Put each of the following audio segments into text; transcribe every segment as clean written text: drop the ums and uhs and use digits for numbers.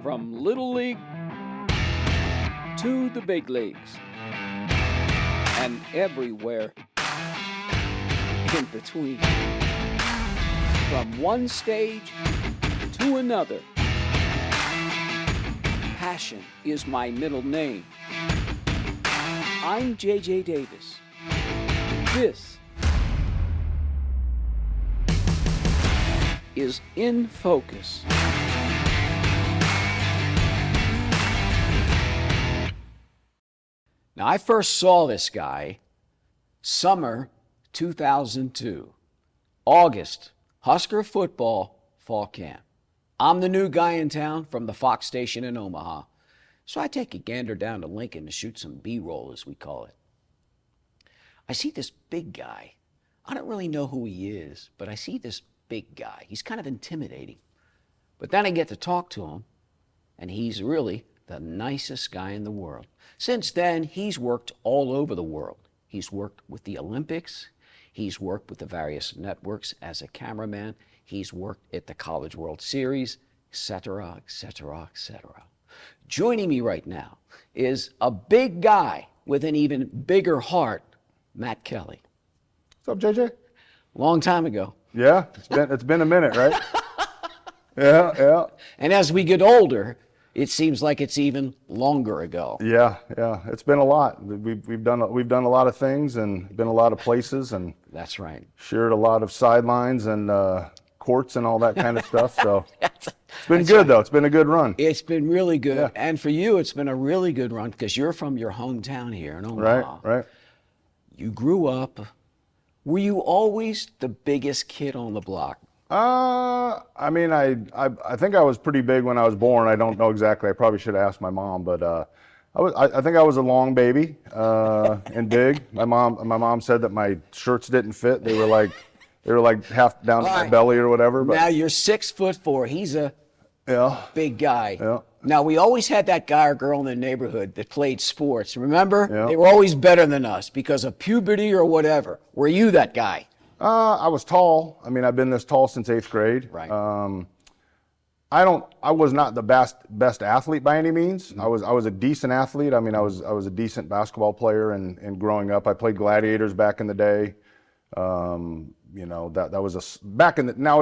From Little League to the big leagues and everywhere in between. From one stage to another. Passion is my middle name. I'm J.J. Davis. This is In Focus. Now, I first saw this guy summer 2002, August, Husker football fall camp. I'm the new guy in town from the Fox station in Omaha, so I take a gander down to Lincoln to shoot some B-roll, as we call it. I see this big guy. I don't really know who he is, but I see this big guy. He's kind of intimidating. But then I get to talk to him, and he's really the nicest guy in the world. Since then, he's worked all over the world. He's worked with the Olympics. He's worked with the various networks as a cameraman. He's worked at the College World Series, etc., etc., etc. Joining me right now is a big guy with an even bigger heart, Matt Kelly. What's up, JJ? Long time ago. Yeah, it's been a minute, right? Yeah. And as we get older, it seems like it's even longer ago. Yeah. It's been a lot. We've done a lot of things and been a lot of places and That's right. shared a lot of sidelines and courts and all that kind of stuff. So it's been good though. It's been a good run. It's been really good, Yeah. and for you, it's been a really good run because you're from your hometown here in Omaha. Right. You grew up. Were you always the biggest kid on the block? I mean, I think I was pretty big when I was born. I don't know exactly. I probably should have asked my mom, but I think I was a long baby and big. My mom said that my shirts didn't fit. They were like half down to my belly or whatever. But Now you're 6'4". He's a big guy. Yeah. Now we always had that guy or girl in the neighborhood that played sports. Remember? Yeah. They were always better than us because of puberty or whatever. Were you that guy? I was tall. I mean, I've been this tall since 8th grade. Right. I was not the best athlete by any means. I was a decent athlete. I mean, I was a decent basketball player and growing up. I played gladiators back in the day. That was now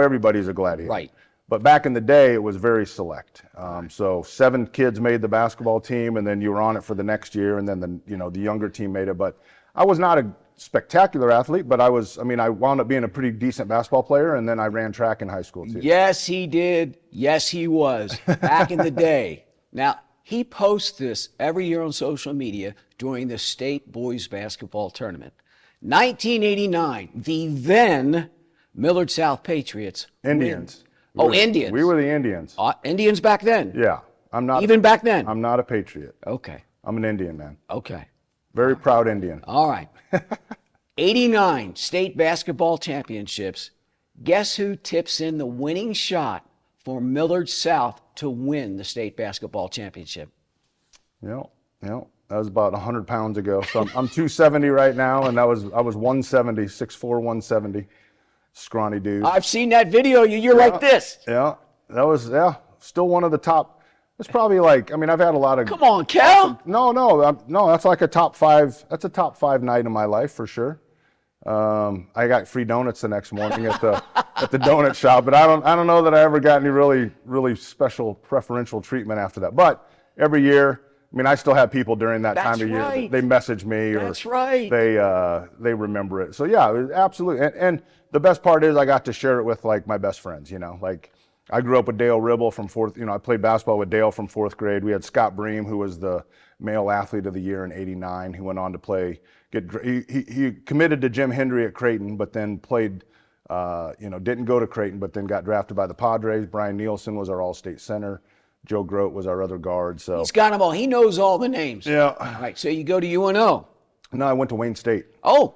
everybody's a gladiator. Right. But back in the day, it was very select. So 7 kids made the basketball team, and then you were on it for the next year, and then the younger team made it. But I was not a spectacular athlete, but I wound up being a pretty decent basketball player, and then I ran track in high school too. Yes, he did. Yes, he was back in the day. Now, he posts this every year on social media during the state boys basketball tournament. 1989, the then Millard South Patriots. Indians. Indians. We were the Indians. Indians back then? Yeah. Even back then? I'm not a patriot. Okay. I'm an Indian man. Okay. Very proud Indian. All right. 89 state basketball championships. Guess who tips in the winning shot for Millard South to win the state basketball championship? Yeah. That was about 100 pounds ago. So I'm 270 right now, and I was 170, 6'4", 170. Scrawny dude. I've seen that video. You're like this. Yeah. That was still one of the top. It's probably like, I mean, I've had a lot of. Come on, Cal. No. That's like a top 5. That's a top 5 night in my life for sure. I got free donuts the next morning at the donut shop, but I don't know that I ever got any really special preferential treatment after that. But every year, I mean, I still have people during that time of year. They message me or they remember it. So yeah, it was absolutely. And the best part is I got to share it with like my best friends. Like I grew up with Dale Ribble from 4th. I played basketball with Dale from 4th grade. We had Scott Bream, who was the male athlete of the year in '89. He went on to play. He committed to Jim Hendry at Creighton, but then played. Didn't go to Creighton, but then got drafted by the Padres. Brian Nielsen was our All-State center. Joe Grote was our other guard. So he's got them all. He knows all the names. Yeah. All right. So you go to UNO. No, I went to Wayne State. Oh.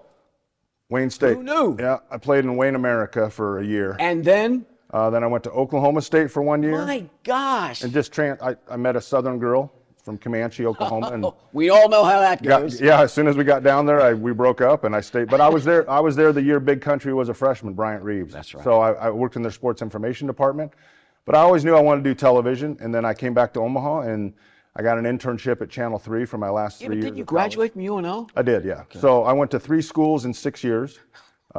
Wayne State. Who knew? Yeah, I played in Wayne America for a year. And then? Then I went to Oklahoma State for 1 year. My gosh. And I met a Southern girl from Comanche, Oklahoma. And we all know how that goes. As soon as we got down there, we broke up and I stayed. But I was there the year Big Country was a freshman, Bryant Reeves. That's right. So I worked in their sports information department. But I always knew I wanted to do television, and then I came back to Omaha, and I got an internship at Channel 3 for my last 3 years. Did you graduate from UNO? I did, yeah. Okay. So I went to 3 schools in 6 years,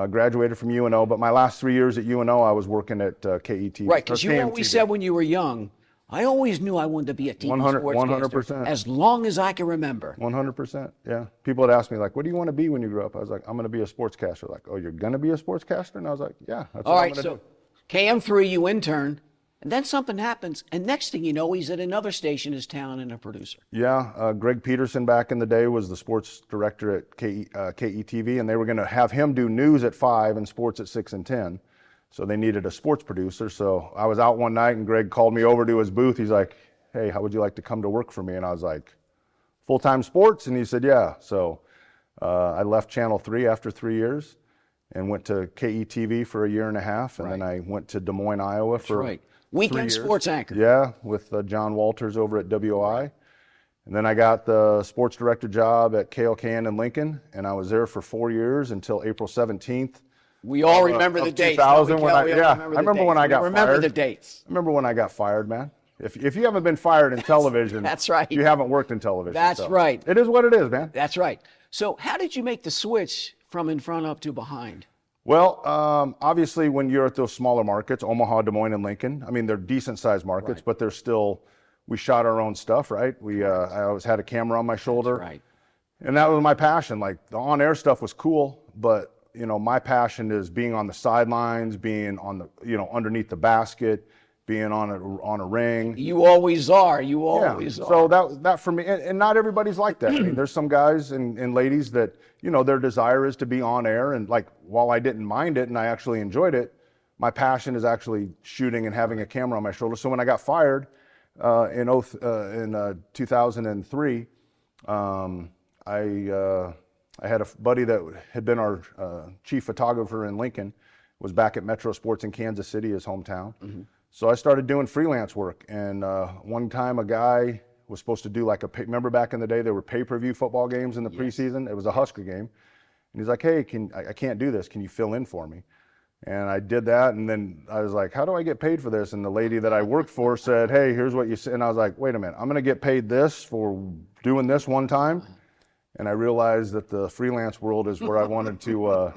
graduated from UNO, but my last 3 years at UNO, I was working at KET. Right, because you always said when you were young, I always knew I wanted to be a TV sportscaster 100%. as long as I can remember. 100%, yeah. People would ask me, like, what do you want to be when you grow up? I was like, I'm going to be a sportscaster. Like, oh, you're going to be a sportscaster? And I was like, yeah, that's what I'm going to do. KM3, you intern, and then something happens, and next thing you know, he's at another station as talent and a producer. Yeah, Greg Peterson back in the day was the sports director at KETV, and they were going to have him do news at 5 and sports at 6 and 10. So they needed a sports producer. So I was out one night and Greg called me over to his booth. He's like, hey, how would you like to come to work for me? And I was like, full-time sports? And he said, yeah. So I left Channel 3 after 3 years and went to KETV for a year and a half. And then I went to Des Moines, Iowa for weekend sports anchor. Yeah, with John Walters over at WI. And then I got the sports director job at KLKN in Lincoln. And I was there for 4 years until April 17th. We all remember the dates. 2000 when I remember when I got fired. Remember the dates. I remember when I got fired, man. If you haven't been fired in television, that's right. You haven't worked in television. That's right. It is what it is, man. That's right. So how did you make the switch from in front up to behind? Well, obviously when you're at those smaller markets, Omaha, Des Moines, and Lincoln, I mean, they're decent sized markets, but they're still, we shot our own stuff, right? I always had a camera on my shoulder. That's right. And that was my passion. Like the on-air stuff was cool, but you know, my passion is being on the sidelines, being on the, you know, underneath the basket, being on a ring. You always are. You always are. So that for me, and not everybody's like that. I mean, there's some guys and ladies that, you know, their desire is to be on air. And like, while I didn't mind it and I actually enjoyed it, my passion is actually shooting and having a camera on my shoulder. So when I got fired in 2003, I had a buddy that had been our chief photographer in Lincoln, was back at Metro Sports in Kansas City, his hometown. Mm-hmm. So I started doing freelance work. And one time a guy was supposed to do like remember back in the day, there were pay-per-view football games in the preseason. It was a Husker game. And he's like, hey, I can't do this. Can you fill in for me? And I did that. And then I was like, how do I get paid for this? And the lady that I worked for said, hey, here's what you said. And I was like, wait a minute, I'm going to get paid this for doing this one time. And I realized that the freelance world is where I wanted to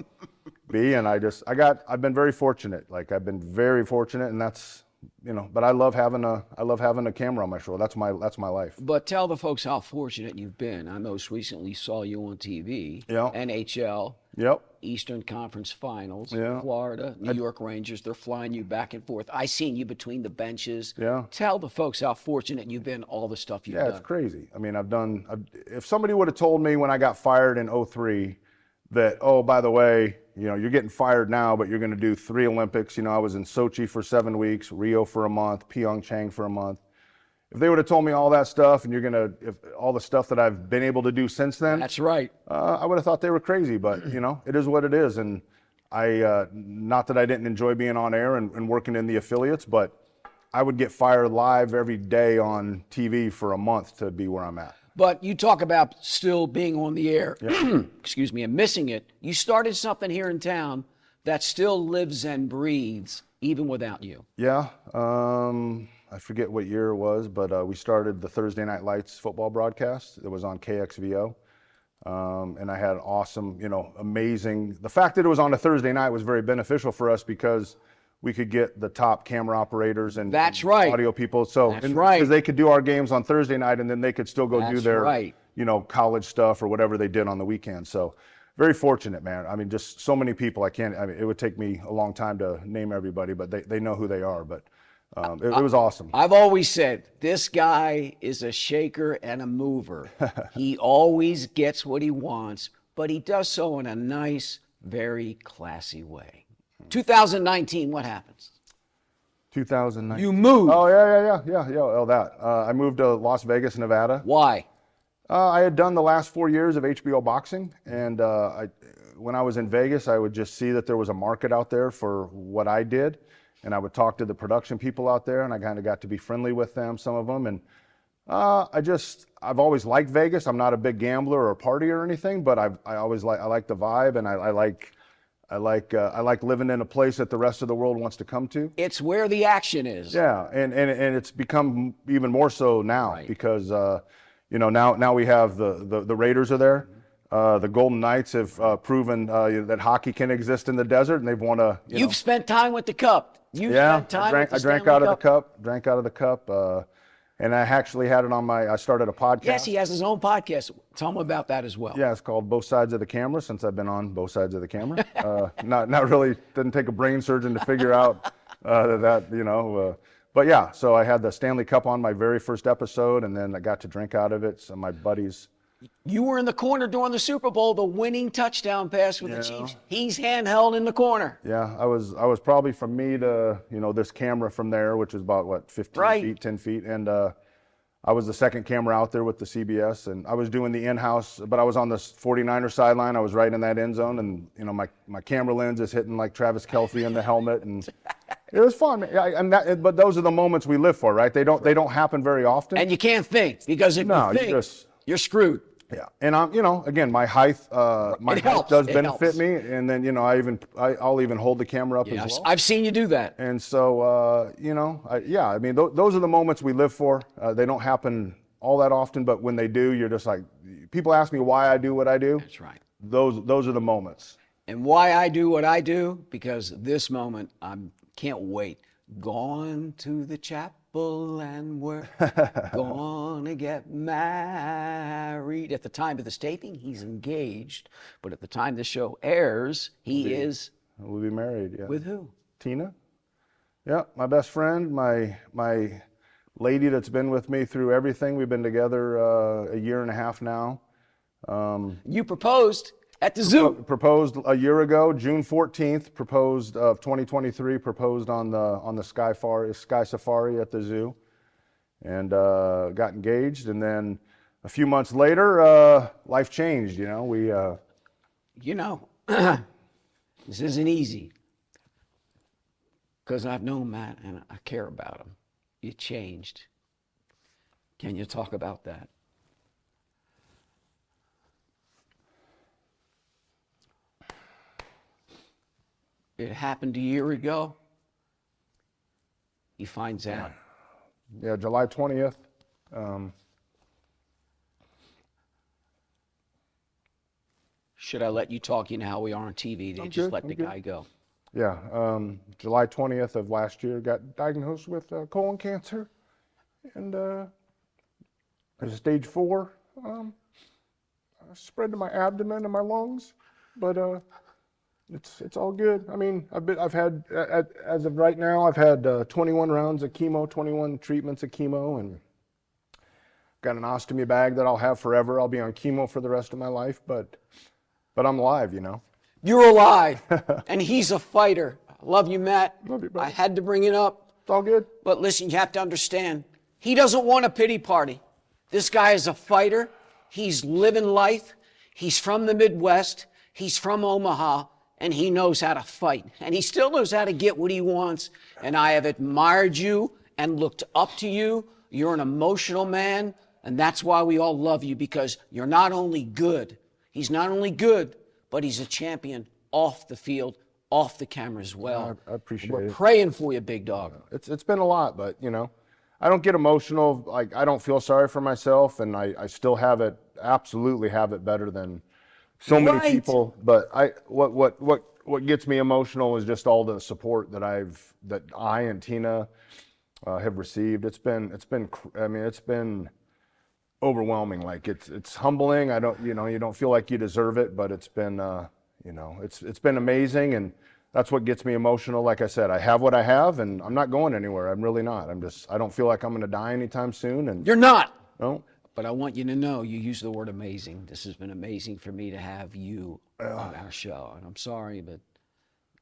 be. And I've been very fortunate. Like I've been very fortunate, and that's, you know, but I love having a camera on my shoulder. That's my life. But tell the folks how fortunate you've been. I most recently saw you on TV, NHL, Eastern Conference Finals, Florida, New York Rangers. They're flying you back and forth. I seen you between the benches. Yeah. Tell the folks how fortunate you've been, all the stuff you've done. Yeah, it's crazy. I mean, if somebody would have told me when I got fired in 2003 that, oh, by the way, you know, you're getting fired now, but you're going to do 3 Olympics. You know, I was in Sochi for 7 weeks, Rio for a month, Pyeongchang for a month. If they would have told me all that stuff, and all the stuff that I've been able to do since then, that's right. I would have thought they were crazy, but you know, it is what it is. And not that I didn't enjoy being on air and working in the affiliates, but I would get fired live every day on TV for a month to be where I'm at. But you talk about still being on the air, excuse me, and missing it. You started something here in town that still lives and breathes even without you. Yeah. I forget what year it was, but we started the Thursday Night Lights football broadcast. It was on KXVO. And I had awesome, you know, amazing. The fact that it was on a Thursday night was very beneficial for us because we could get the top camera operators and audio people. So because they could do our games on Thursday night and then they could still go do their, you know, college stuff or whatever they did on the weekend. So very fortunate, man. I mean, just so many people. It would take me a long time to name everybody, but they know who they are. But it was awesome. I've always said, this guy is a shaker and a mover. He always gets what he wants, but he does so in a nice, very classy way. 2019, what happens? 2019. You moved. Oh, yeah. I moved to Las Vegas, Nevada. Why? I had done the last 4 years of HBO boxing, and when I was in Vegas, I would just see that there was a market out there for what I did. And I would talk to the production people out there, and I kind of got to be friendly with them, some of them. And I've always liked Vegas. I'm not a big gambler or partier or anything, but I like the vibe, and I like I like living in a place that the rest of the world wants to come to. It's where the action is. Yeah, and it's become even more so now, Right. because now we have the Raiders are there. The Golden Knights have proven that hockey can exist in the desert, and they've won a. You've spent time with the Cup. Spent time with the I drank out of the cup. Drank out of the cup, and I actually had it on my. I started a podcast. Yes, he has his own podcast. Tell him about that as well. Yeah, it's called Both Sides of the Camera, since I've been on both sides of the camera. Not really, didn't take a brain surgeon to figure out that. But yeah, so I had the Stanley Cup on my very first episode, and then I got to drink out of it. So my buddies. You were in the corner during the Super Bowl, the winning touchdown pass with the Chiefs. He's handheld in the corner. Yeah, I was probably from me to, this camera from there, which is about, what, 15 feet, 10 feet. And I was the second camera out there with the CBS, and I was doing the in-house, but I was on the 49er sideline. I was right in that end zone, and, my camera lens is hitting like Travis Kelce in the helmet, and it was fun. But those are the moments we live for, right? They don't happen very often. And you can't think, because if you think, you're screwed. Yeah, and again, my height, height does benefit me, and then I'll even hold the camera up as well. I've seen you do that. And so those are the moments we live for. They don't happen all that often, but when they do, you're just like, people ask me why I do what I do. That's right. Those are the moments. And why I do what I do, because this moment I can't wait. Gone to the chapel and we're gonna get married. At the time of this taping, he's engaged, but at the time the show airs, We'll be married. Yeah. With who? Tina. Yeah, my best friend, my lady that's been with me through everything. We've been together a year and a half now. You proposed at the zoo. Proposed a year ago, June 14th, proposed of 2023, proposed on the Sky Safari at the zoo, and got engaged. And then a few months later, life changed. This isn't easy, because I've known Matt and I care about him. You changed. Can you talk about that? It happened a year ago. He finds out. Yeah, July 20th. Should I let you talk? You know how we are on TV. They just let the guy go. Yeah, July 20th of last year, got diagnosed with colon cancer, and there's stage 4. Spread to my abdomen and my lungs, but it's all good. I mean, I've had as of right now, I've had 21 rounds of chemo, 21 treatments of chemo, and got an ostomy bag that I'll have forever. I'll be on chemo for the rest of my life, but I'm alive, You're alive, and he's a fighter. I love you, Matt. Love you, brother. I had to bring it up. It's all good. But listen, you have to understand, he doesn't want a pity party. This guy is a fighter. He's living life. He's from the Midwest. He's from Omaha, and he knows how to fight. And he still knows how to get what he wants. And I have admired you and looked up to you. You're an emotional man, and that's why we all love you, because you're not only good. He's not only good, but he's a champion off the field, off the camera as well. I appreciate it. We're praying for you, big dog. It's been a lot, but I don't get emotional. Like, I don't feel sorry for myself, and I still absolutely have it better than so many people. But what gets me emotional is just all the support that I and Tina have received. It's been overwhelming. Like, it's humbling. You don't feel like you deserve it, but it's been it's been amazing, and that's what gets me emotional. Like I said, I have what I have, and I'm not going anywhere. I'm really not. I don't feel like I'm going to die anytime soon. And you're not. No. But I want you to know, you use the word amazing. This has been amazing for me to have you on our show. And I'm sorry, but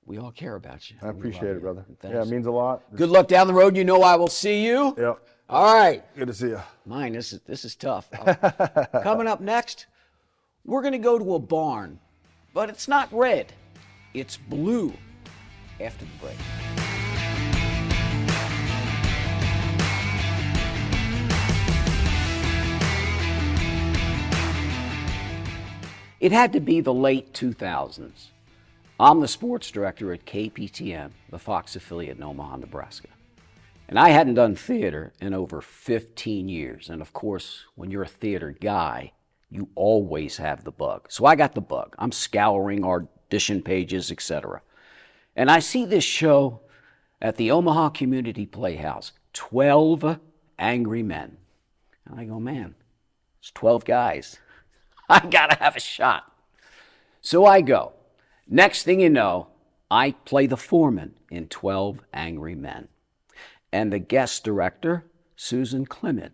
we all care about you. I appreciate it, brother. Thanks. Yeah, it means a lot. Good luck down the road. You know I will see you. Yep. All right. Good to see you. Mine, this is tough. Coming up next, we're going to go to a barn. But it's not red. It's blue. After the break. It had to be the late 2000s. I'm the sports director at KPTN, the Fox affiliate in Omaha, Nebraska. And I hadn't done theater in over 15 years. And of course, when you're a theater guy, you always have the bug. So I got the bug. I'm scouring audition pages, etc. And I see this show at the Omaha Community Playhouse, 12 Angry Men. And I go, man, it's 12 guys. I gotta have a shot. So I go. Next thing you know, I play the foreman in 12 Angry Men. And the guest director, Susan Clement.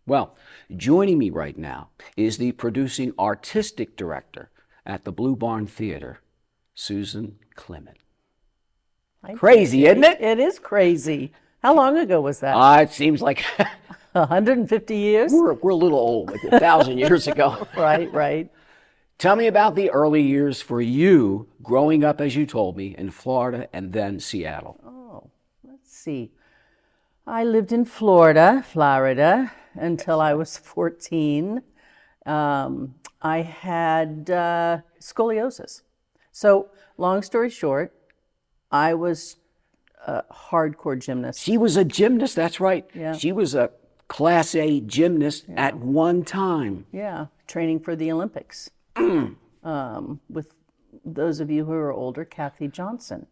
Well, joining me right now is the producing artistic director at the BLUEBARN Theater, Susan Clement. Crazy, isn't it? It is crazy. How long ago was that? It seems like 150 years? we're a little old, like 1,000 years ago. Right. Tell me about the early years for you growing up, as you told me, in Florida and then Seattle. Oh, let's see. I lived in Florida, until I was 14. I had scoliosis. So, long story short, I was a hardcore gymnast. She was a gymnast, that's right. Yeah. She was a Class A gymnast at one time. Yeah, training for the Olympics. With those of you who are older, Kathy Johnson.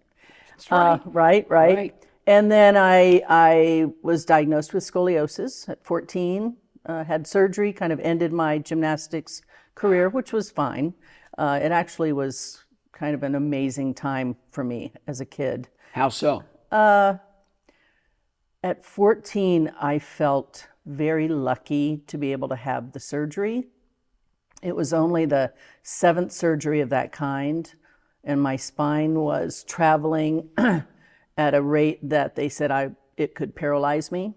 That's right. Right. And then I was diagnosed with scoliosis at 14, had surgery, kind of ended my gymnastics career, which was fine. It actually was kind of an amazing time for me as a kid. How so? At 14, I felt very lucky to be able to have the surgery. It was only the 7th surgery of that kind, and my spine was traveling at a rate that they said it could paralyze me.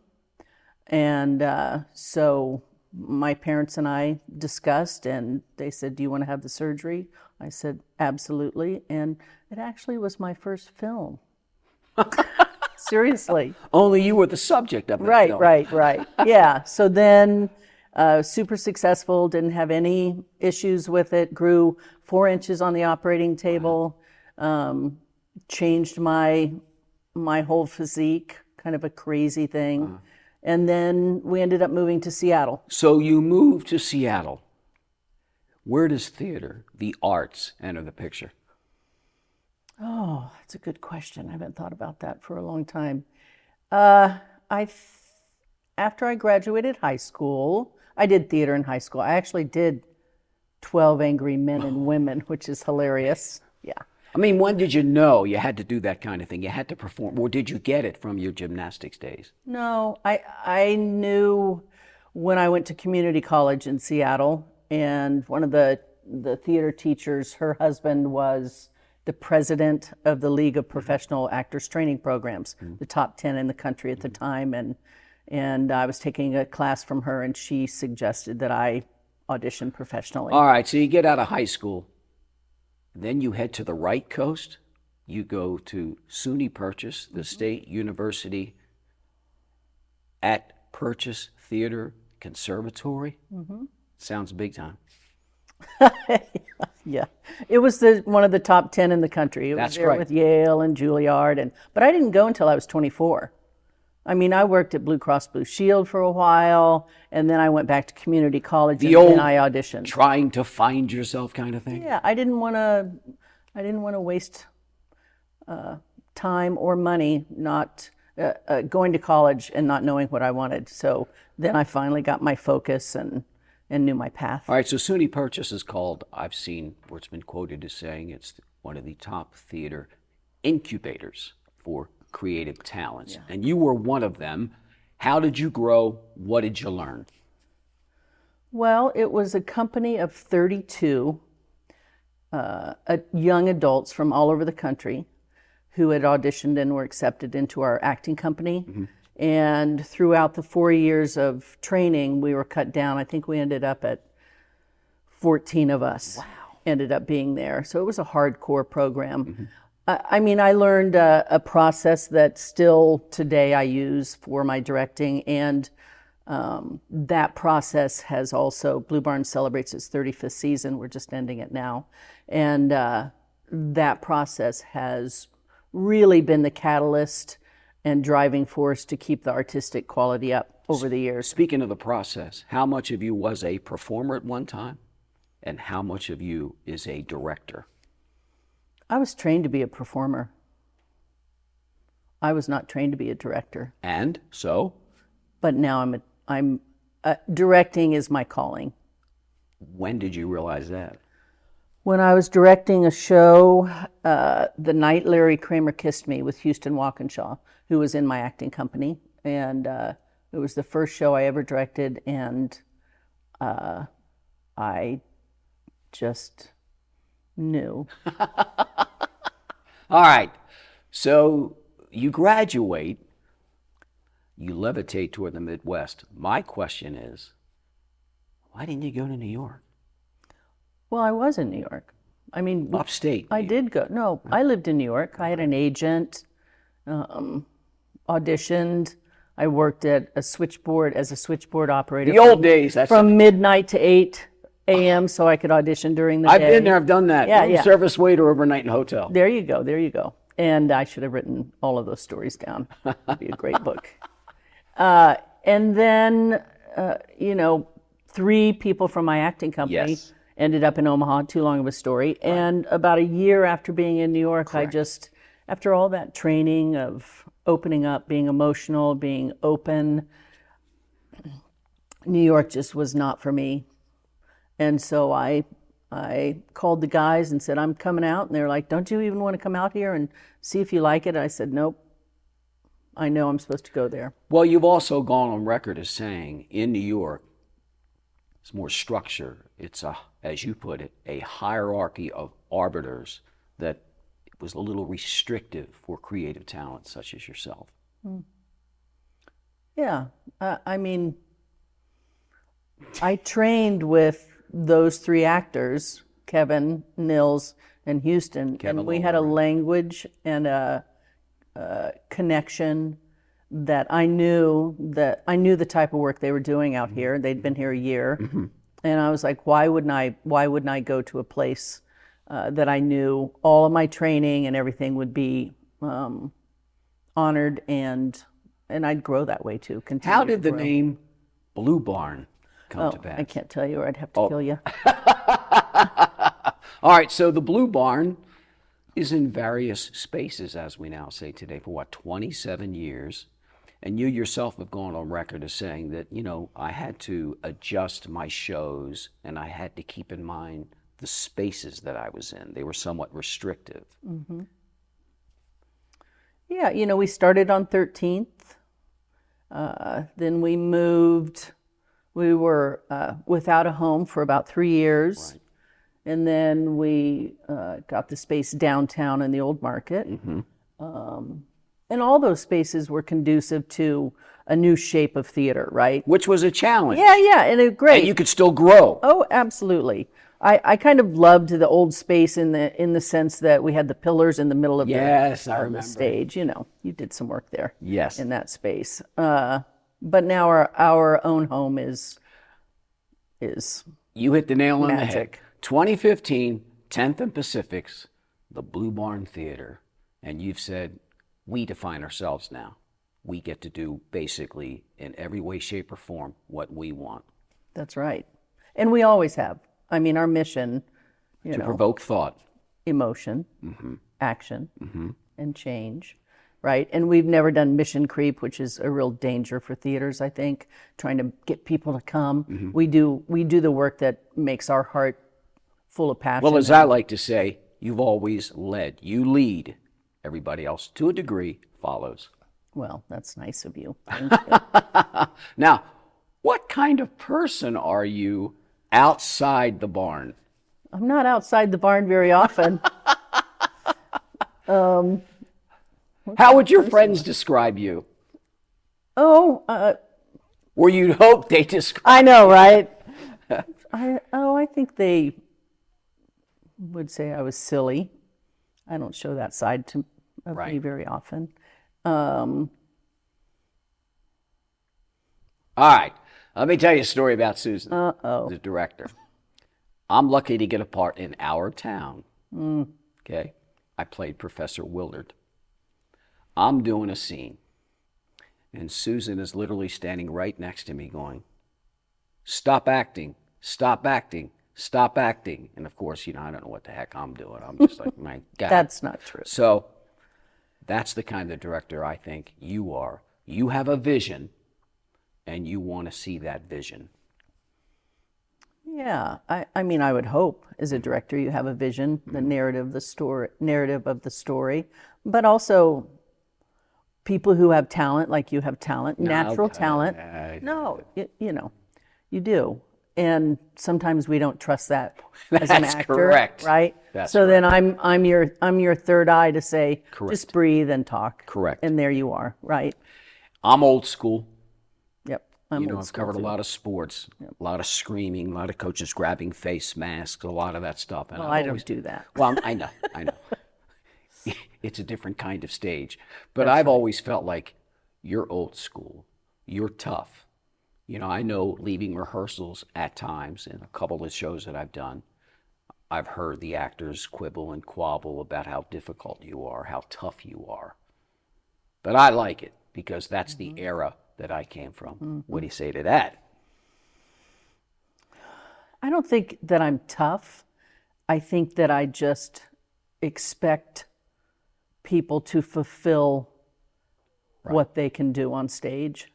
And so my parents and I discussed, and they said, "Do you want to have the surgery?" I said, "Absolutely." And it actually was my first film. Seriously. Only you were the subject of it. Right. Yeah. So then, super successful, didn't have any issues with it, grew 4 inches on the operating table, changed my whole physique, kind of a crazy thing. And then we ended up moving to Seattle. So you moved to Seattle. Where does theater, the arts, enter the picture? Oh, that's a good question. I haven't thought about that for a long time. After I graduated high school, I did theater in high school. I actually did 12 Angry Men and Women, which is hilarious. Yeah. I mean, when did you know you had to do that kind of thing? You had to perform, or did you get it from your gymnastics days? No, I knew when I went to community college in Seattle, and one of the theater teachers, her husband was the president of the League of Professional Actors Training Programs, the top 10 in the country at the time, and I was taking a class from her, and she suggested that I audition professionally. All right, so you get out of high school, then you head to the right coast. You go to SUNY Purchase, the State University at Purchase Theater Conservatory. Sounds big time. Yeah, it was one of the top 10 in the country. It was there with Yale and Juilliard, but I didn't go until I was 24. I mean, I worked at Blue Cross Blue Shield for a while, and then I went back to community college and I auditioned. Trying to find yourself kind of thing? Yeah, I didn't want to waste time or money not going to college and not knowing what I wanted. So then I finally got my focus and knew my path. All right, so SUNY Purchase is called, I've seen where it's been quoted as saying it's one of the top theater incubators for creative talents. Yeah. And you were one of them. How did you grow? What did you learn? Well, it was a company of 32 young adults from all over the country who had auditioned and were accepted into our acting company. And throughout the 4 years of training, we were cut down. I think we ended up at 14 of us. Wow. Ended up being there. So it was a hardcore program. I mean, I learned a process that still today I use for my directing, and that process has also, BLUEBARN celebrates its 35th season. We're just ending it now. And that process has really been the catalyst and driving force to keep the artistic quality up over the years. Speaking of the process, how much of you was a performer at one time, and how much of you is a director? I was trained to be a performer. I was not trained to be a director. And so? But now I'm directing is my calling. When did you realize that? When I was directing a show, The Night Larry Kramer Kissed Me with Houston Walkinshaw, who was in my acting company. And it was the first show I ever directed, and I just knew. All right. So you graduate, you levitate toward the Midwest. My question is, why didn't you go to New York? Well, I was in New York. I mean, Upstate. I did go. No, I lived in New York. I had an agent, auditioned. I worked at a switchboard as a switchboard operator. The old days. That's from midnight to 8 a.m. so I could audition during the day. I've been there. I've done that. Yeah, Room yeah. Service waiter overnight in a hotel. There you go. There you go. And I should have written all of those stories down. It'd be a great book. And then, 3 people from my acting company Yes. ended up in Omaha. Too long of a story. Right. And about a year after being in New York, Correct. After all that training of opening up, being emotional, being open, New York just was not for me. And so I called the guys and said, I'm coming out. And they were like, don't you even want to come out here and see if you like it? And I said, nope. I know I'm supposed to go there. Well, you've also gone on record as saying in New York, it's more structure. It's as you put it, a hierarchy of arbiters that was a little restrictive for creative talent such as yourself. Yeah. I mean, I trained with those 3 actors, Kevin, Nils, and Houston, and we had a language and a connection that I knew the type of work they were doing out here. They'd been here a year, and I was like, why wouldn't I go to a place that I knew all of my training and everything would be honored, and I'd grow that way too. How did the name Blue Barn come to pass? I can't tell you, or I'd have to kill you. All right, so the Blue Barn is in various spaces, as we now say today, for 27 years. And you yourself have gone on record as saying that, I had to adjust my shows and I had to keep in mind the spaces that I was in. They were somewhat restrictive. Mm-hmm. Yeah, we started on 13th. Then we moved. We were without a home for about 3 years. Right. And then we got the space downtown in the old market. And all those spaces were conducive to a new shape of theater, right? Which was a challenge. Yeah, and it great. And you could still grow. Oh, absolutely. I kind of loved the old space in the sense that we had the pillars in the middle of the stage. You did some work there. Yes. In that space. But now our own home is you hit the nail on magic. The head. 2015, 10th and Pacific's, the Blue Barn Theater. And you've said, we define ourselves now. We get to do basically in every way, shape, or form what we want. That's right. And we always have. I mean, our mission, to provoke thought, emotion, action, and change, right? And we've never done mission creep, which is a real danger for theaters, I think, trying to get people to come. We do the work that makes our heart full of passion. Well, as I like to say, you've always led. You lead. Everybody else, to a degree, follows. Well, that's nice of you. Thank you. Now, what kind of person are you outside the barn? I'm not outside the barn very often. How would your friends describe you? Or you'd hope they describe I know, right? I think they would say I was silly. I don't show that side of me very often. All right. Let me tell you a story about Susan, the director. I'm lucky to get a part in Our Town. Okay? I played Professor Willard. I'm doing a scene, and Susan is literally standing right next to me going, stop acting, stop acting, stop acting. And of course, I don't know what the heck I'm doing. I'm just like, my God. That's not true. So that's the kind of director I think you are. You have a vision, and you want to see that vision. Yeah, I mean, I would hope as a director you have a vision, the narrative of the story, but also people who have talent, like you have talent, natural talent. No, you do. And sometimes we don't trust that as an That's actor, correct. right? That's so then I'm your third eye to say, Correct. just breathe and talk. Correct. And there you are, right? I'm old school. Yep. I'm old I've school covered too. a lot of sports, a lot of screaming, a lot of coaches grabbing face masks, a lot of that stuff. And Well, I I don't do that. Well, I know. It's a different kind of stage. But I've always felt like you're old school. You're tough. I know leaving rehearsals at times in a couple of shows that I've done, I've heard the actors quibble and quabble about how difficult you are, how tough you are. But I like it because that's the era that I came from. What do you say to that? I don't think that I'm tough. I think that I just expect people to fulfill what they can do on stage.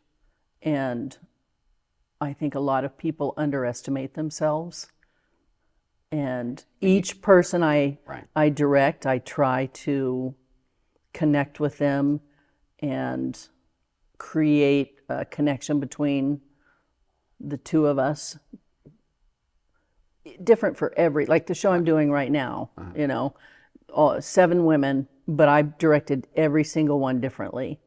And I think a lot of people underestimate themselves. And each person I direct, I try to connect with them and create a connection between the two of us. Different for like the show I'm doing right now, 7 women, but I've directed every single one differently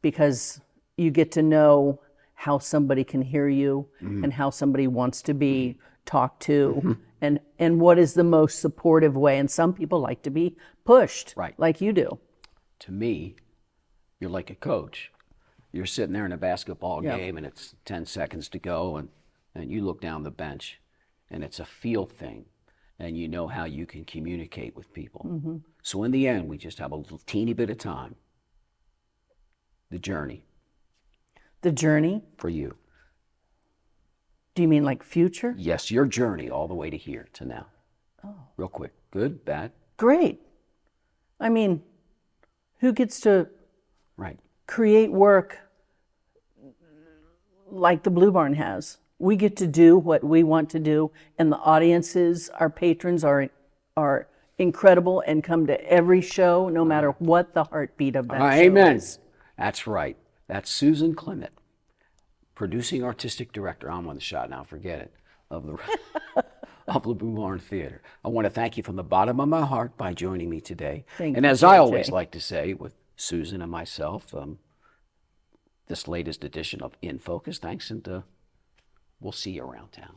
because you get to know how somebody can hear you and how somebody wants to be talked to and what is the most supportive way. And some people like to be pushed like you do. To me, you're like a coach. You're sitting there in a basketball game and it's 10 seconds to go and you look down the bench and it's a feel thing and you know how you can communicate with people. So in the end, we just have a little teeny bit of time. The journey. The journey? For you. Do you mean like future? Yes, your journey all the way to here, to now. Oh. Real quick. Good, bad? Great. I mean, who gets to create work like the Blue Barn has? We get to do what we want to do, and the audiences, our patrons are incredible and come to every show, no matter what the heartbeat of that show Amen. is. That's right. That's Susan Clement, producing artistic director. I'm on the shot now, forget it, of the Blue Barn Theater. I want to thank you from the bottom of my heart by joining me today. Thank and you, as I JJ. always like to say with Susan and myself, this latest edition of In Focus, thanks, and we'll see you around town.